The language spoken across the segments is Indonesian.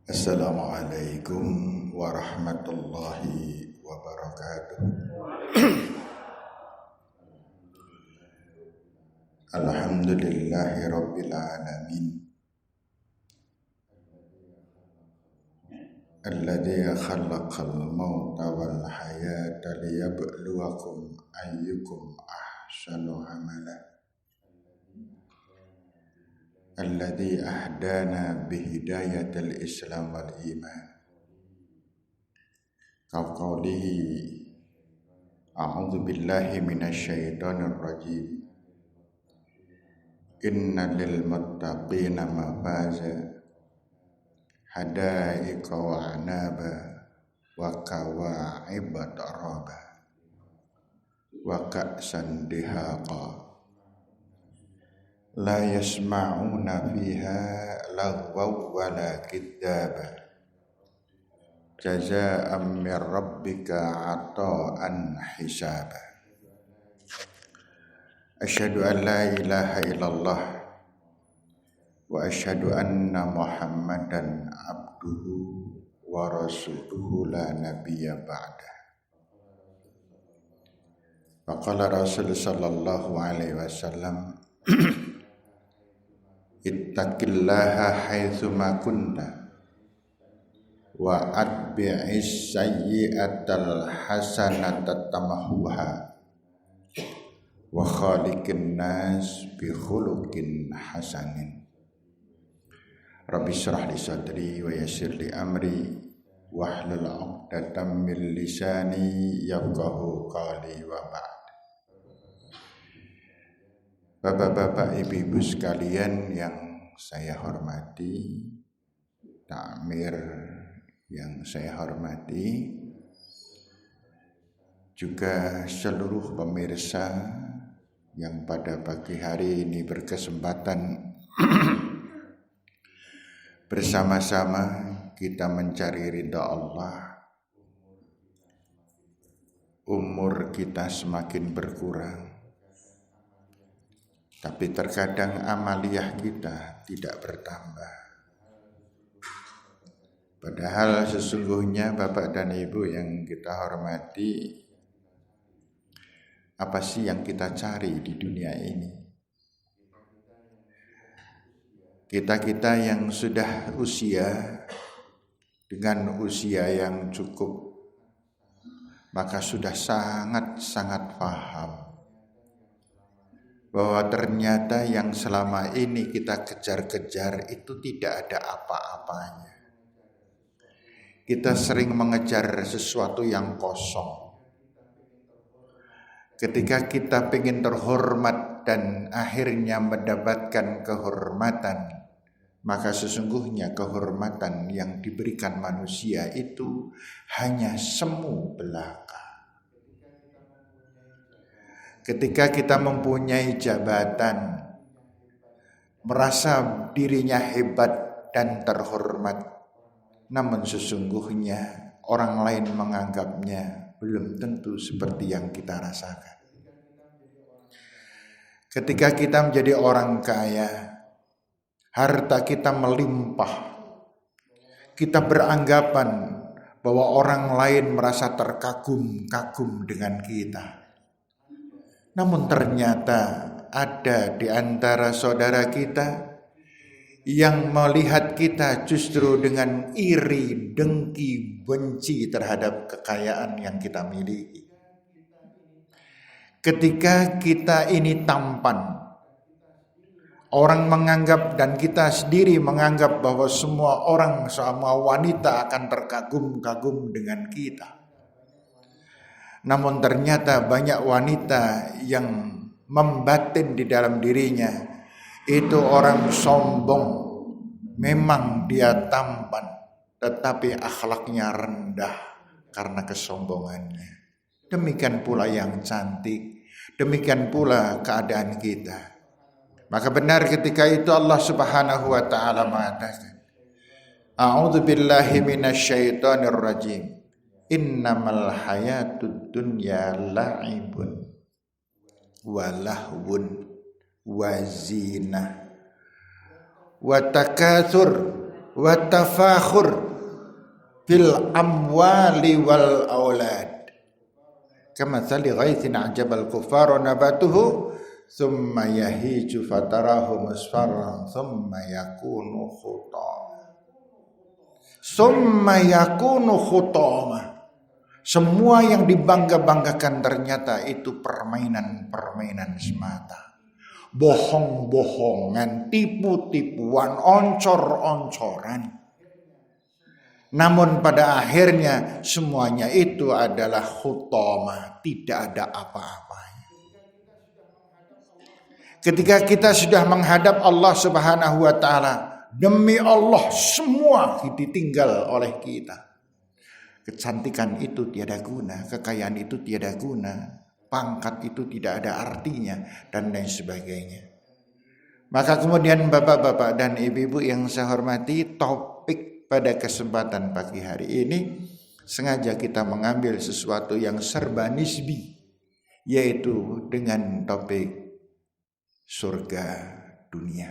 Assalamualaikum warahmatullahi wabarakatuh. Alhamdulillahi rabbil alamin. Alladzi khalaqal mauta wal hayata liyabluwakum ayyukum ahsanu amala. Alladzi ahdana bihidayatil Islam wal iman. Qaulihi a'udzu billahi minasyaitonir rajim. Inna lil muttaqina mafaza hadaiqa wa anaba wa kawa'iba taraba wa ka'san dihaqa la yasma'una fiha lagwaw wa la kidzaba jazaa'an min rabbika 'ata'an hisaba. Asyhadu an la ilaha illallah wa asyhadu anna Muhammadan abduhu wa rasuluhu la nabiyya ba'dah. Faqala Rasul sallallahu alaihi wasallam ittaqillaha haitsu ma kunta wa atbi'is sayyi'atal hasanata tamhuha wa khaliqin nas bi khuluqin hasanin. Rabbi shrah li sadri wa yassir li amri wahlul 'uqdatam min lisani yafqahu qawli wa ba'd. Bapak-bapak, ibu-ibu sekalian yang saya hormati, takmir yang saya hormati, juga seluruh pemirsa yang pada pagi hari ini berkesempatan bersama-sama kita mencari ridha Allah. Umur kita semakin berkurang, tapi terkadang amaliyah kita tidak bertambah. Padahal sesungguhnya Bapak dan Ibu yang kita hormati, apa sih yang kita cari di dunia ini? Kita yang sudah usia, dengan usia yang cukup, maka sudah sangat-sangat paham bahwa ternyata yang selama ini kita kejar-kejar itu tidak ada apa-apanya. Kita sering mengejar sesuatu yang kosong. Ketika kita ingin terhormat dan akhirnya mendapatkan kehormatan, maka sesungguhnya kehormatan yang diberikan manusia itu hanya semu belaka. Ketika kita mempunyai jabatan, merasa dirinya hebat dan terhormat, namun sesungguhnya orang lain menganggapnya belum tentu seperti yang kita rasakan. Ketika kita menjadi orang kaya, harta kita melimpah, kita beranggapan bahwa orang lain merasa terkagum-kagum dengan kita. Namun ternyata ada di antara saudara kita yang melihat kita justru dengan iri, dengki, benci terhadap kekayaan yang kita miliki. Ketika kita ini tampan, orang menganggap dan kita sendiri menganggap bahwa semua orang, semua wanita akan terkagum-kagum dengan kita. Namun ternyata banyak wanita yang membatin di dalam dirinya itu orang sombong. Memang dia tampan, tetapi akhlaknya rendah karena kesombongannya. Demikian pula yang cantik, demikian pula keadaan kita. Maka benar ketika itu Allah Subhanahu wa taala mengatakan, A'udzu billahi minasyaitonir rajim. Innamal hayatud dunya la'ibun wa lahwun wa zinah wa takatsur wa tafakhur bil amwali wal aulad. Kamathali ghaithin a'jabal kuffara nabatuhu thumma yahiju fatarahu musfarran thumma yakunu khutama. Semua yang dibangga-banggakan ternyata itu permainan-permainan semata. Bohong-bohongan, tipu-tipuan, oncor-oncoran. Namun pada akhirnya semuanya itu adalah khutama, tidak ada apa-apanya. Ketika kita sudah menghadap Allah Subhanahu wa taala, demi Allah semua ditinggal oleh kita. Kecantikan itu tiada guna, kekayaan itu tiada guna, pangkat itu tidak ada artinya, dan lain sebagainya. Maka kemudian bapak-bapak dan ibu-ibu yang saya hormati, topik pada kesempatan pagi hari ini sengaja kita mengambil sesuatu yang serba nisbi, yaitu dengan topik surga dunia.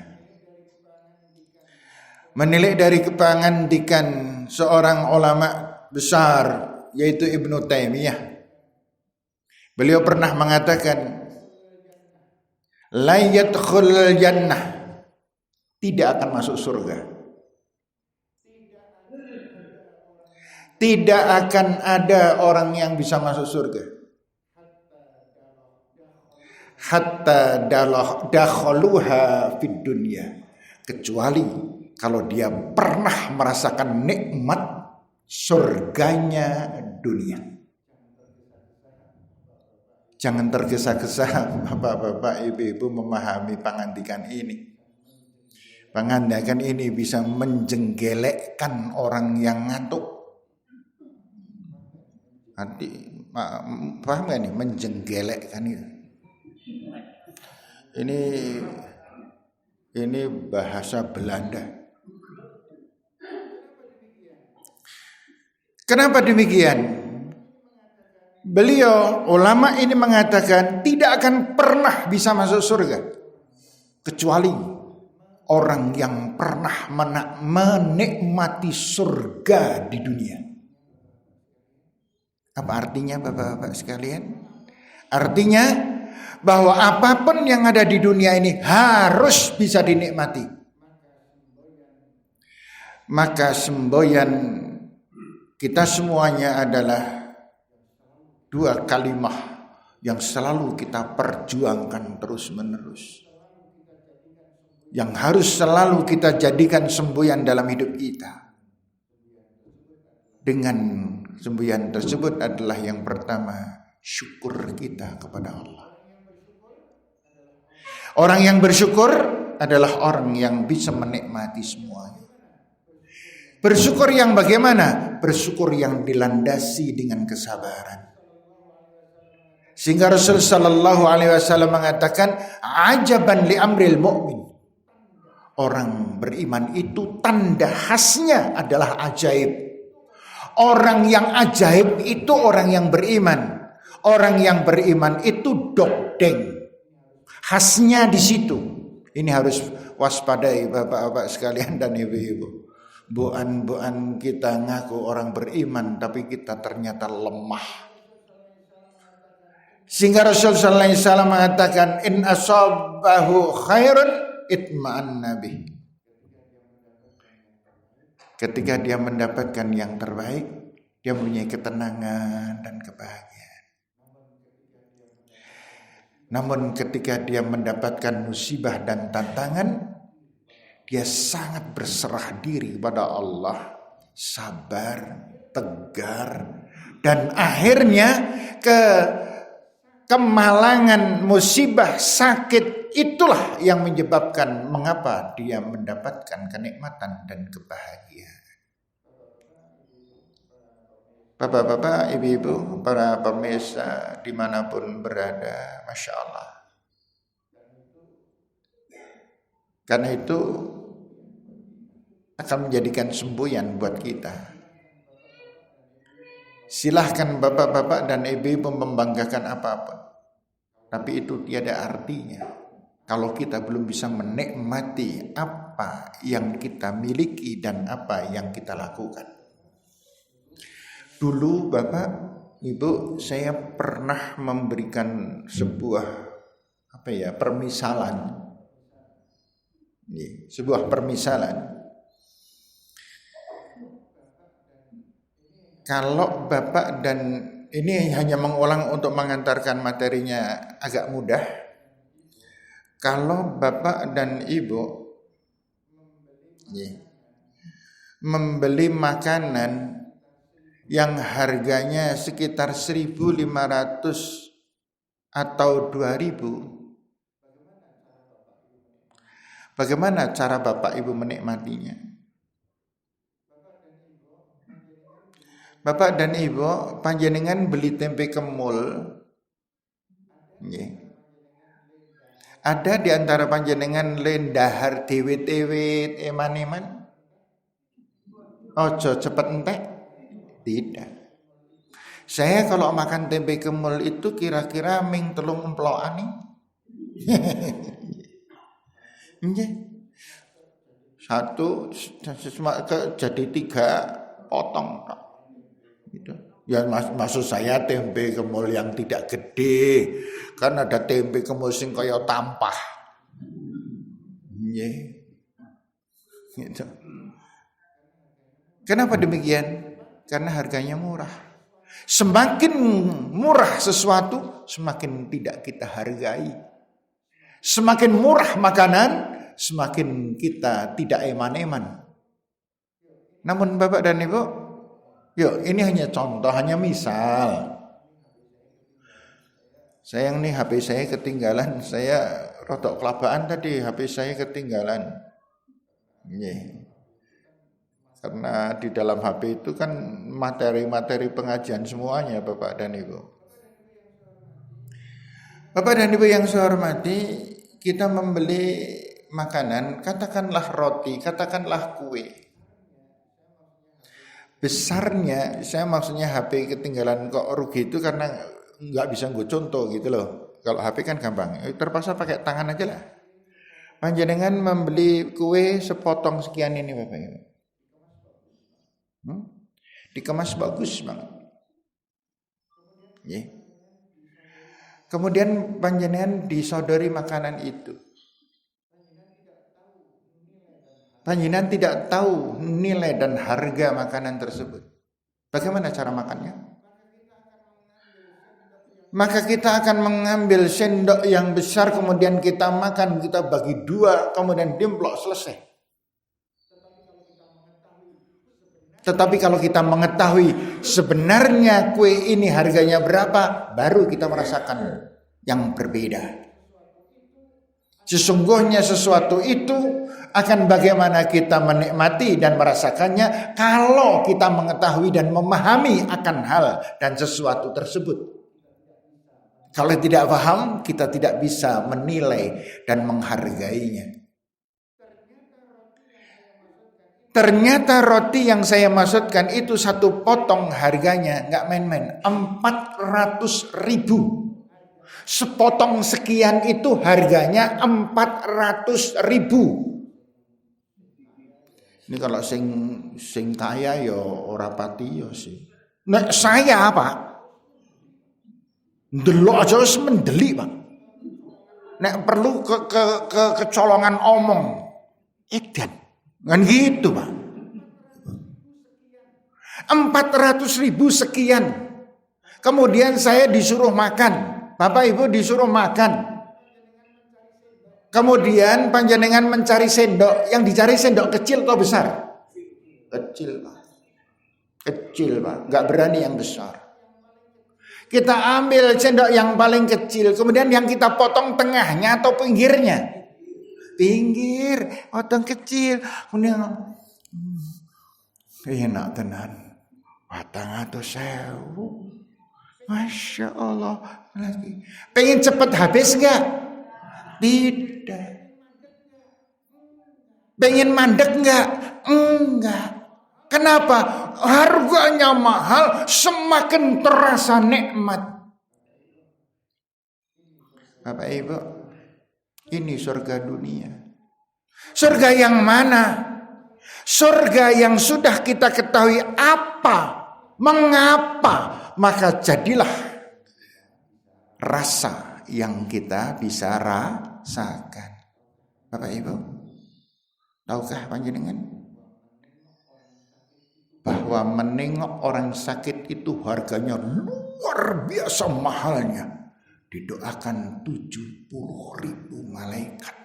Menilik dari kepangandikan seorang ulama besar, yaitu Ibnu Taimiyah. Beliau pernah mengatakan, la yadkhulul jannah, tidak akan masuk surga. Tidak akan ada orang yang bisa masuk surga. Hatta dakhaluha fid dunya, kecuali kalau dia pernah merasakan nikmat surganya dunia. Jangan tergesa-gesa bapak-bapak, ibu-ibu memahami pangandikan ini. Pangandikan ini bisa menjenggelekkan orang yang ngantuk. Nanti paham gak nih menjenggelekkan itu? Ini bahasa Belanda. Kenapa demikian? Beliau, ulama ini mengatakan tidak akan pernah bisa masuk surga kecuali orang yang pernah menikmati surga di dunia. Apa artinya bapak-bapak sekalian? Artinya bahwa apapun yang ada di dunia ini harus bisa dinikmati. Maka semboyan kita semuanya adalah dua kalimat yang selalu kita perjuangkan terus-menerus. Yang harus selalu kita jadikan semboyan dalam hidup kita. Dengan semboyan tersebut adalah yang pertama, syukur kita kepada Allah. Orang yang bersyukur adalah orang yang bisa menikmati semuanya. Bersyukur yang bagaimana? Bersyukur yang dilandasi dengan kesabaran. Sehingga Rasul sallallahu alaihi wasallam mengatakan, ajaban li amril mu'min. Orang beriman itu tanda khasnya adalah ajaib. Orang yang ajaib itu orang yang beriman. Orang yang beriman itu dokdeng. Khasnya di situ. Ini harus waspadai bapak-bapak sekalian dan ibu-ibu. Buan-buan kita ngaku orang beriman tapi kita ternyata lemah. Sehingga Rasulullah SAW mengatakan, in asabahu khairun itma'anna bih. Ketika dia mendapatkan yang terbaik, dia mempunyai ketenangan dan kebahagiaan. Namun ketika dia mendapatkan musibah dan tantangan, dia sangat berserah diri kepada Allah, sabar, tegar, dan akhirnya kemalangan, musibah, sakit itulah yang menyebabkan mengapa dia mendapatkan kenikmatan dan kebahagiaan. Bapak-bapak, ibu-ibu, para pemirsa dimanapun berada, Masya Allah. Karena itu akan menjadikan semboyan buat kita. Silahkan bapak-bapak dan ibu-ibu membanggakan apapun, tapi itu tiada artinya kalau kita belum bisa menikmati apa yang kita miliki dan apa yang kita lakukan. Dulu Bapak, Ibu, saya pernah memberikan sebuah permisalan. Sebuah permisalan. Kalau Bapak dan ini hanya mengulang untuk mengantarkan materinya agak mudah. Kalau Bapak dan Ibu membeli makanan yang harganya sekitar 1.500 atau 2.000, bagaimana cara Bapak Ibu menikmatinya? Bapak dan Ibu, panjenengan beli tempe kemul. Ada di antara panjenengan lendahar dewe-dewe eman-eman? Ojo cepet entek? Tidak. Saya kalau makan tempe kemul itu kira-kira ming 3 emplokan nih. Satu jadi 3 potong. Gitu. Ya maksud saya tempe kemul yang tidak gede, kan ada tempe kemul sing kaya tampah. Gitu. Kenapa demikian? Karena harganya murah. Semakin murah sesuatu, semakin tidak kita hargai. Semakin murah makanan, semakin kita tidak eman-eman. Namun Bapak dan Ibu, yuk, ini hanya contoh, hanya misal. Sayang nih HP saya ketinggalan, saya rotok kelabaan tadi, HP saya ketinggalan. Karena di dalam HP itu kan materi-materi pengajian semuanya Bapak dan Ibu. Bapak dan Ibu yang saya hormati, kita membeli makanan, katakanlah roti, katakanlah kue. Besarnya, saya maksudnya HP ketinggalan kok rugi itu karena nggak bisa gue contoh gitu loh. Kalau HP kan gampang, terpaksa pakai tangan aja lah. Panjenengan membeli kue sepotong sekian ini Bapak Ibu. Dikemas bagus banget. Kemudian panjenengan disodori makanan itu. Panjenengan tidak tahu nilai dan harga makanan tersebut. Bagaimana cara makannya? Maka kita akan mengambil sendok yang besar, kemudian kita makan, kita bagi 2, kemudian dimplok, selesai. Tetapi kalau kita mengetahui sebenarnya kue ini harganya berapa, baru kita merasakan yang berbeda. Sesungguhnya sesuatu itu akan bagaimana kita menikmati dan merasakannya kalau kita mengetahui dan memahami akan hal dan sesuatu tersebut. Kalau tidak paham, kita tidak bisa menilai dan menghargainya. Ternyata roti yang saya maksudkan itu 1 potong harganya nggak main-main, 400.000. Sepotong sekian itu harganya 400.000. Ini kalau sing kaya ya ora pati ya sih. Nek saya Pak, ndelok aja wis mendeli Pak. Nek perlu kecolongan omong, edan. Kan gitu Pak. 400.000 sekian. Kemudian saya disuruh makan. Bapak Ibu disuruh makan. Kemudian panjenengan mencari sendok. Yang dicari sendok kecil atau besar? Kecil Pak. Kecil Pak. Gak berani yang besar. Kita ambil sendok yang paling kecil. Kemudian yang kita potong tengahnya atau pinggirnya? Pinggir, potong kecil. Kemudian enak tenan. Patang atau 1.000. Masya Allah. Lagi. Pengen cepet habis enggak? Tidak. Pengen mandek enggak? Enggak. Kenapa? Harganya mahal, semakin terasa nikmat. Bapak Ibu, Ini surga dunia. Surga yang mana? Surga yang sudah kita ketahui apa, mengapa, maka jadilah rasa yang kita bisa rasakan. Bapak Ibu, tahukah panjenengan bahwa menengok orang sakit itu harganya luar biasa mahalnya? Didoakan 70.000 malaikat.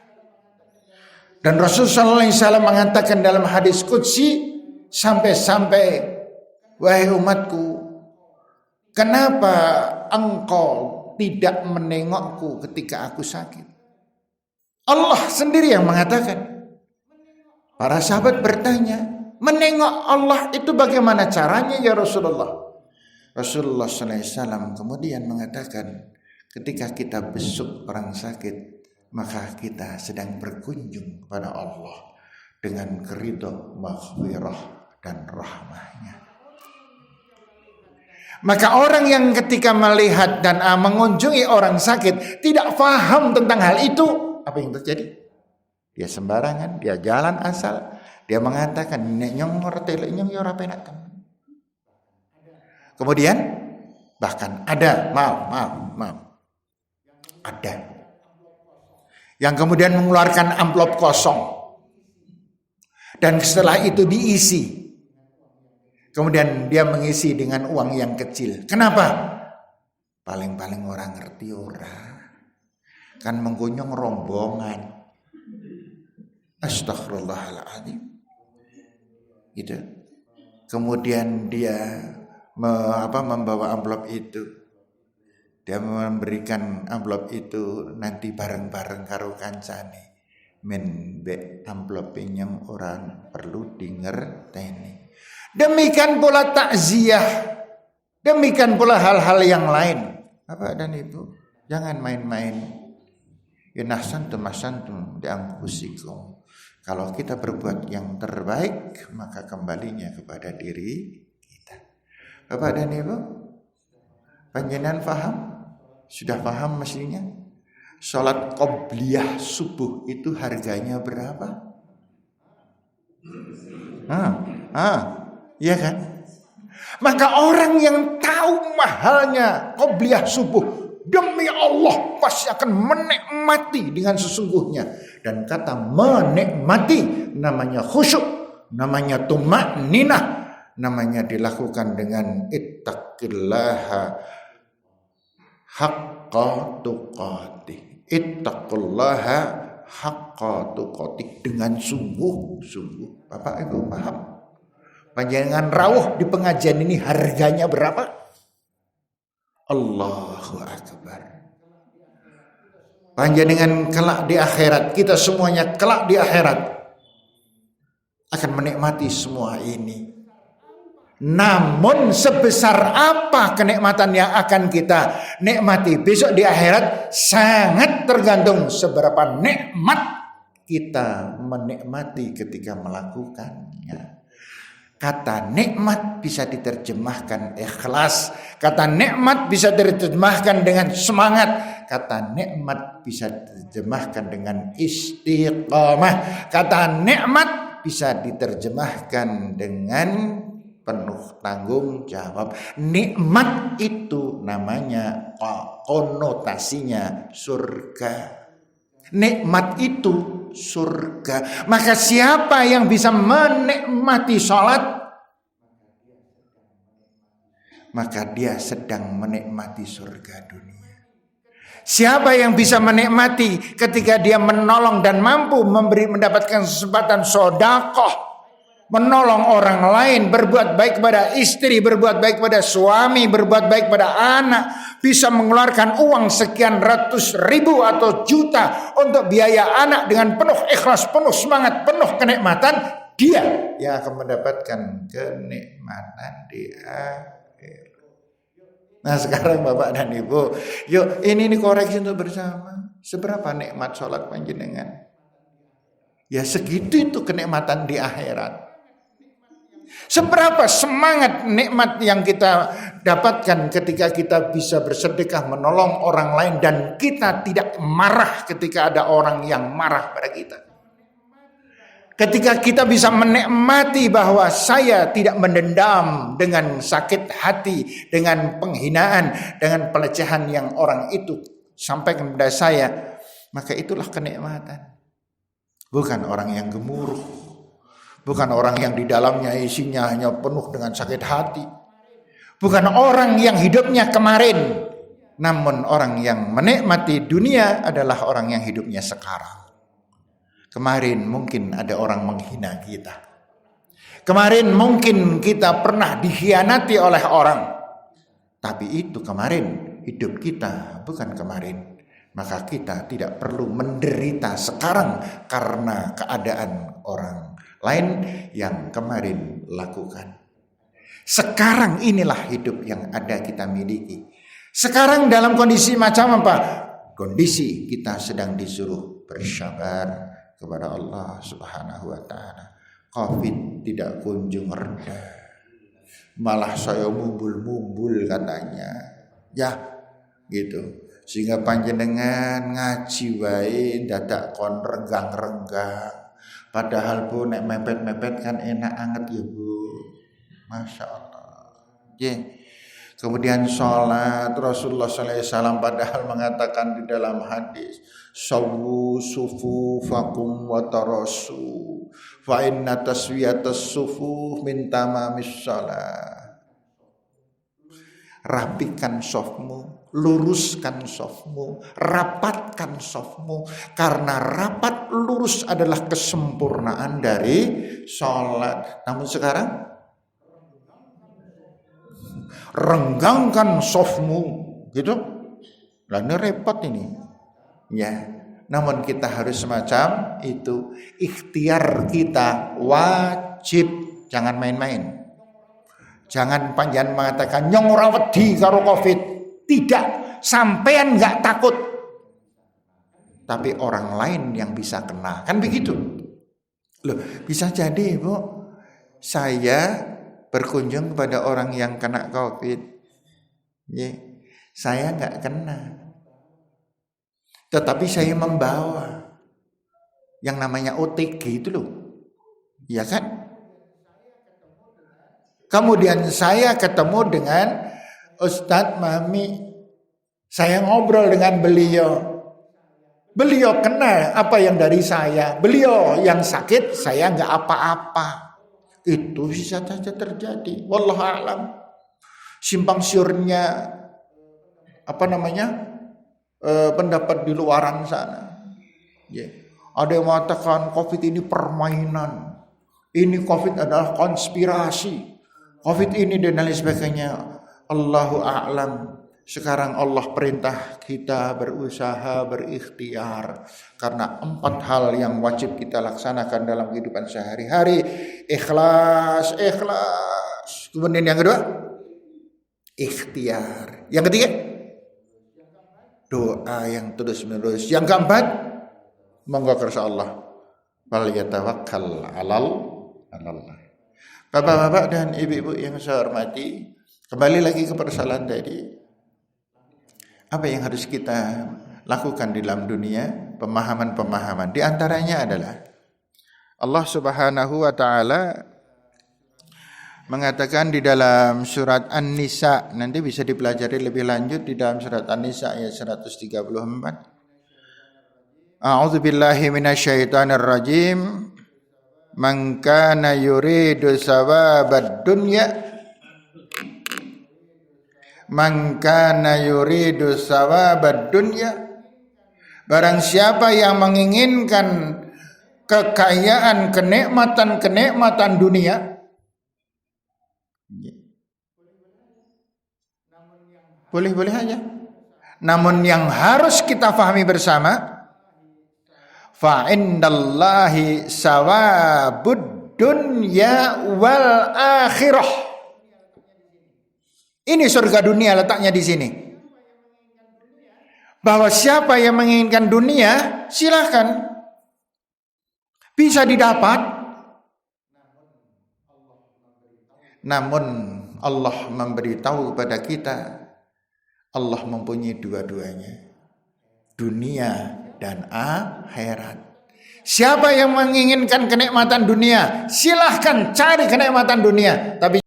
Dan Rasulullah SAW mengatakan dalam hadis qudsi, sampai-sampai, wahai umatku, kenapa engkau tidak menengokku ketika aku sakit? Allah sendiri yang mengatakan. Para sahabat bertanya, menengok Allah itu bagaimana caranya ya Rasulullah? Rasulullah SAW kemudian mengatakan, ketika kita besuk orang sakit, maka kita sedang berkunjung kepada Allah dengan keridhaan, maghfirah dan rahmahnya. Maka orang yang ketika melihat dan mengunjungi orang sakit tidak paham tentang hal itu, apa yang terjadi? Dia sembarangan, dia jalan asal, dia mengatakan kemudian bahkan ada ada yang kemudian mengeluarkan amplop kosong dan setelah itu diisi, kemudian dia mengisi dengan uang yang kecil. Kenapa? Paling-paling orang ngerti ora, kan menggunjung rombongan. Astaghfirullahaladzim. Gitu. Kemudian dia membawa amplop itu. Dia memberikan amplop itu nanti bareng-bareng karo kancane. Men be amplop yang orang perlu dingerteni. Demikian pula takziah. Demikian pula hal-hal yang lain. Bapak dan Ibu, jangan main-main. Inahsantum diangkusikum. Kalau kita berbuat yang terbaik, maka kembalinya kepada diri kita. Bapak dan Ibu, panjenengan paham? Sudah paham mestinya? Sholat qobliyah subuh itu harganya berapa? Iya kan? Maka orang yang tahu mahalnya qobliyah subuh, demi Allah pasti akan menikmati dengan sesungguhnya. Dan kata menikmati namanya khusyuk, namanya tuma'ninah, namanya dilakukan dengan ittaqillaha haqqa tuqatih. Ittaqullaha haqqa tuqatih, dengan sungguh-sungguh. Bapak Ibu paham? Panjenengan rawuh di pengajian ini harganya berapa? Allahu Akbar. Panjenengan kelak di akhirat, kita semuanya kelak di akhirat akan menikmati semua ini. Namun sebesar apa kenikmatan yang akan kita nikmati besok di akhirat sangat tergantung seberapa nikmat kita menikmati ketika melakukannya. Kata nikmat bisa diterjemahkan ikhlas. Kata nikmat bisa diterjemahkan dengan semangat. Kata nikmat bisa diterjemahkan dengan istiqamah. Kata nikmat bisa diterjemahkan dengan penuh tanggung jawab. Nikmat itu namanya konotasinya surga. Nikmat itu surga. Maka siapa yang bisa menikmati sholat, maka dia sedang menikmati surga dunia. Siapa yang bisa menikmati ketika dia menolong dan mampu mendapatkan kesempatan sedekah, menolong orang lain, berbuat baik kepada istri, berbuat baik kepada suami, berbuat baik kepada anak, bisa mengeluarkan uang sekian ratus ribu atau juta untuk biaya anak dengan penuh ikhlas, penuh semangat, penuh kenikmatan, dia yang akan mendapatkan kenikmatan di akhir. Nah sekarang Bapak dan Ibu, yuk ini koreksi untuk bersama. Seberapa nikmat sholat panjenengan? Ya segitu itu kenikmatan di akhirat. Seberapa semangat nikmat yang kita dapatkan ketika kita bisa bersedekah menolong orang lain dan kita tidak marah ketika ada orang yang marah pada kita. Ketika kita bisa menikmati bahwa saya tidak mendendam dengan sakit hati, dengan penghinaan, dengan pelecehan yang orang itu sampaikan kepada saya, maka itulah kenikmatan. Bukan orang yang gemuruh, bukan orang yang di dalamnya isinya hanya penuh dengan sakit hati, bukan orang yang hidupnya kemarin, namun orang yang menikmati dunia adalah orang yang hidupnya sekarang. Kemarin mungkin ada orang menghina kita. Kemarin mungkin kita pernah dikhianati oleh orang. Tapi itu kemarin, hidup kita bukan kemarin. Maka kita tidak perlu menderita sekarang karena keadaan orang lain yang kemarin lakukan. Sekarang inilah hidup yang ada kita miliki. Sekarang dalam kondisi macam apa? Kondisi kita sedang disuruh bersabar kepada Allah Subhanahu wa taala. Covid tidak kunjung reda. Malah saya mumbul-mumbul katanya. Ya, gitu. Sehingga panjenengan ngaji wae dadak kon renggang-renggang. Padahal Bu nek mepet-mepet kan enak anget ya Bu. Masya Allah. Kemudian sholat Rasulullah SAW padahal mengatakan di dalam hadis, sawu sufufakum wa tarasu fa inna taswiyatas sufuf min tamamis shalah. Rapikan safmu, luruskan safmu, rapatkan safmu, karena rapat lurus adalah kesempurnaan dari sholat. Namun sekarang renggangkan safmu, gitu. Lah ini repot ini. Ya, namun kita harus semacam itu. Ikhtiar kita wajib, jangan main-main. Jangan panjang mengatakan nyong ora wedi karo Covid. Tidak, sampean enggak takut. Tapi orang lain yang bisa kena. Kan begitu. Loh, bisa jadi, Bu, saya berkunjung kepada orang yang kena Covid. Saya enggak kena. Tetapi saya membawa yang namanya OTG itu loh. Ya kan? Kemudian saya ketemu dengan Ustadz Mami. Saya ngobrol dengan beliau. Beliau kena apa yang dari saya. Beliau yang sakit, saya enggak apa-apa. Itu bisa saja terjadi. Wallahu a'lam. Simpang siurnya pendapat di luaran sana. Ada yang mengatakan Covid ini permainan. Ini Covid adalah konspirasi. Covid ini dan lain sebagainya. Allahu a'lam. Sekarang Allah perintah kita berusaha, berikhtiar. Karena 4 hal yang wajib kita laksanakan dalam kehidupan sehari-hari. Ikhlas. Kemudian yang kedua, ikhtiar. Yang ketiga, doa yang terus-menerus. Yang keempat, monggo kersa Allah. Wal yatawakkal 'alallah. Bapak-bapak dan ibu-ibu yang saya hormati, kembali lagi ke persoalan tadi. Apa yang harus kita lakukan di dalam dunia? Pemahaman-pemahaman. Di antaranya adalah Allah Subhanahu wa taala mengatakan di dalam surat An-Nisa, nanti bisa dipelajari lebih lanjut di dalam surat An-Nisa ayat 134. A'udzubillahi minasyaitonir rajim. Man kana yuridu sawabad dunya barang siapa yang menginginkan kekayaan, kenikmatan dunia, boleh-boleh aja. Namun yang harus kita pahami bersama, fa indallahi sawabud dunya wal akhirah. Ini surga dunia letaknya di sini. Bahwa siapa yang menginginkan dunia, silahkan. Bisa didapat. Namun Allah memberitahu kepada kita, Allah mempunyai dua-duanya, dunia dan akhirat. Siapa yang menginginkan kenikmatan dunia, silahkan cari kenikmatan dunia, tapi